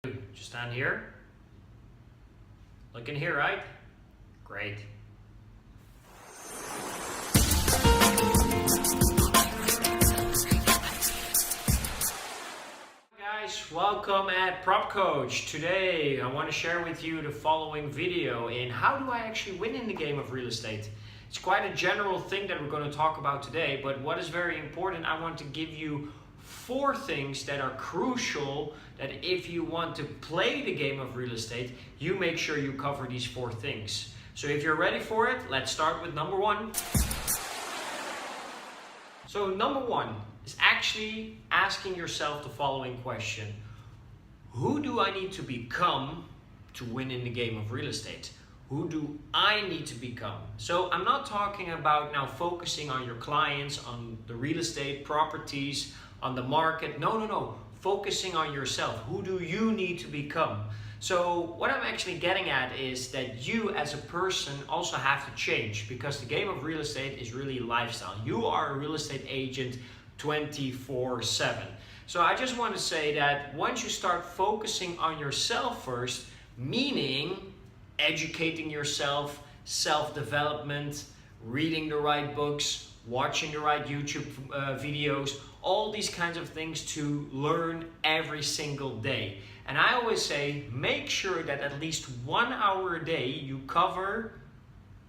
Just stand here. Look in here, right? Great. Guys, welcome at PropCoach. Today I want to share with you the following video in how do I actually win in the game of real estate. It's quite a general thing that we're going to talk about today, but what is very important, I want to give you 4 things that are crucial that if you want to play the game of real estate, you make sure you cover these 4 things. So if you're ready for it, let's start with number 1. So number 1 is actually asking yourself the following question. Who do I need to become to win in the game of real estate? Who do I need to become? So I'm not talking about now focusing on your clients, on the real estate properties, on the market. No. Focusing on yourself. Who do you need to become? So what I'm actually getting at is that you as a person also have to change, because the game of real estate is really lifestyle. You are a real estate agent 24/7. So I just want to say that once you start focusing on yourself first, meaning educating yourself, self-development, reading the right books, watching the right YouTube videos, all these kinds of things to learn every single day. And I always say, make sure that at least 1 hour a day you cover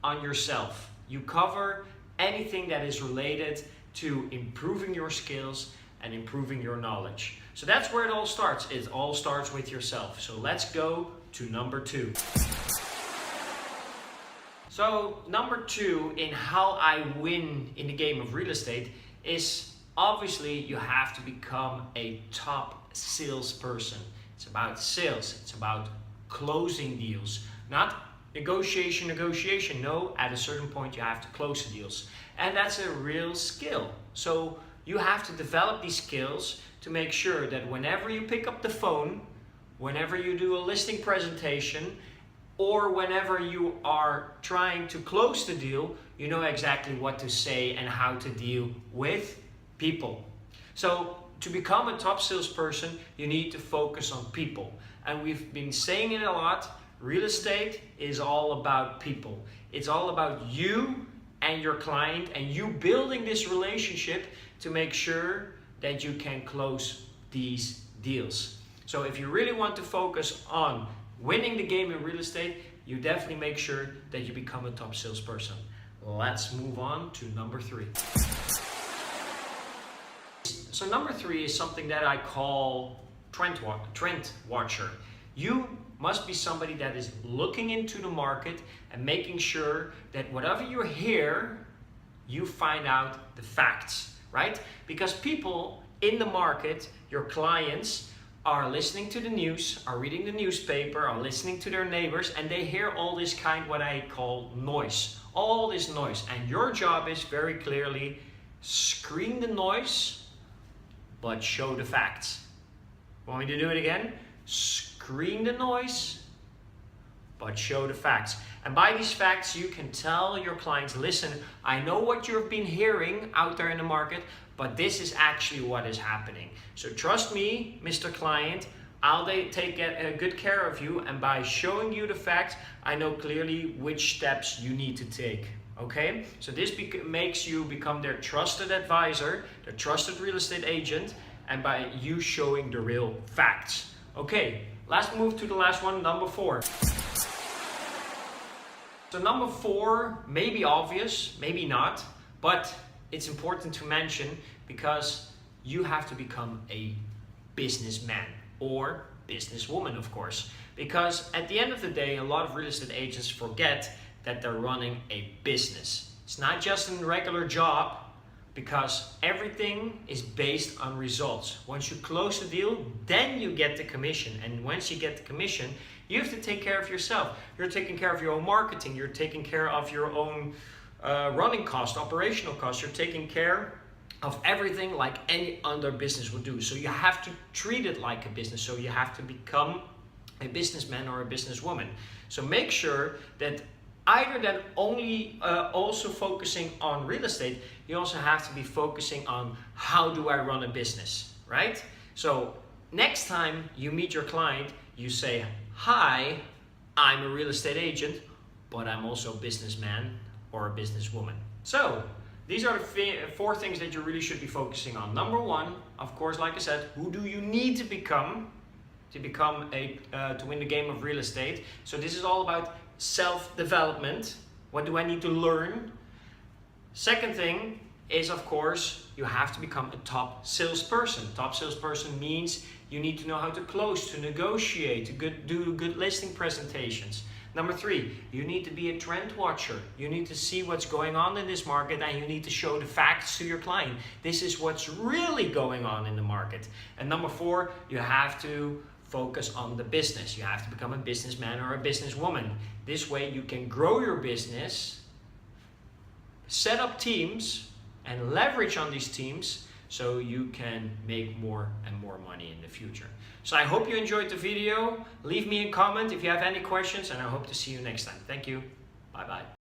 on yourself. You cover anything that is related to improving your skills and improving your knowledge. So that's where it all starts. It all starts with yourself. So let's go to number 2. So number 2 in how I win in the game of real estate is obviously you have to become a top salesperson. It's about sales. It's about closing deals, not negotiation. No, at a certain point you have to close the deals. And that's a real skill. So you have to develop these skills to make sure that whenever you pick up the phone, whenever you do a listing presentation, or whenever you are trying to close the deal, you know exactly what to say and how to deal with people. So to become a top salesperson, you need to focus on people. And we've been saying it a lot, real estate is all about people. It's all about you and your client and you building this relationship to make sure that you can close these deals. So if you really want to focus on winning the game in real estate, you definitely make sure that you become a top salesperson. Let's move on to number 3. So number 3 is something that I call Trendwatcher. You must be somebody that is looking into the market and making sure that whatever you hear, you find out the facts, right? Because people in the market, your clients, are listening to the news, are reading the newspaper, are listening to their neighbors, and they hear all this what I call noise. All this noise. And your job is very clearly screen the noise, but show the facts. Want me to do it again? Screen the noise, but show the facts. And by these facts, you can tell your clients, listen, I know what you've been hearing out there in the market, but this is actually what is happening. So trust me, Mr. Client, I'll take good care of you, and by showing you the facts, I know clearly which steps you need to take. Okay? So this makes you become their trusted advisor, their trusted real estate agent, and by you showing the real facts. Okay, let's move to the last one, number 4. So number 4 may be obvious, maybe not, but it's important to mention because you have to become a businessman or businesswoman, of course. Because at the end of the day, a lot of real estate agents forget that they're running a business. It's not just a regular job, because everything is based on results. Once you close the deal, then you get the commission. And once you get the commission, you have to take care of yourself. You're taking care of your own marketing. You're taking care of your own running costs, operational costs. You're taking care of everything like any other business would do. So you have to treat it like a business. So you have to become a businessman or a businesswoman. So make sure that either than only also focusing on real estate, you also have to be focusing on how do I run a business, right? So next time you meet your client, you say, hi, I'm a real estate agent, but I'm also a businessman or a businesswoman. So these are the 4 things that you really should be focusing on. Number 1, of course, like I said, who do you need to become to win the game of real estate? So this is all about self-development. What do I need to learn? Second thing is, of course, you have to become a top salesperson. Top salesperson means you need to know how to close, to negotiate, to do good listing presentations. Number 3, you need to be a trend watcher. You need to see what's going on in this market and you need to show the facts to your client. This is what's really going on in the market. And number 4, you have to focus on the business. You have to become a businessman or a businesswoman. This way you can grow your business, set up teams, and leverage on these teams so you can make more and more money in the future. So I hope you enjoyed the video. Leave me a comment if you have any questions, and I hope to see you next time. Thank you. Bye-bye.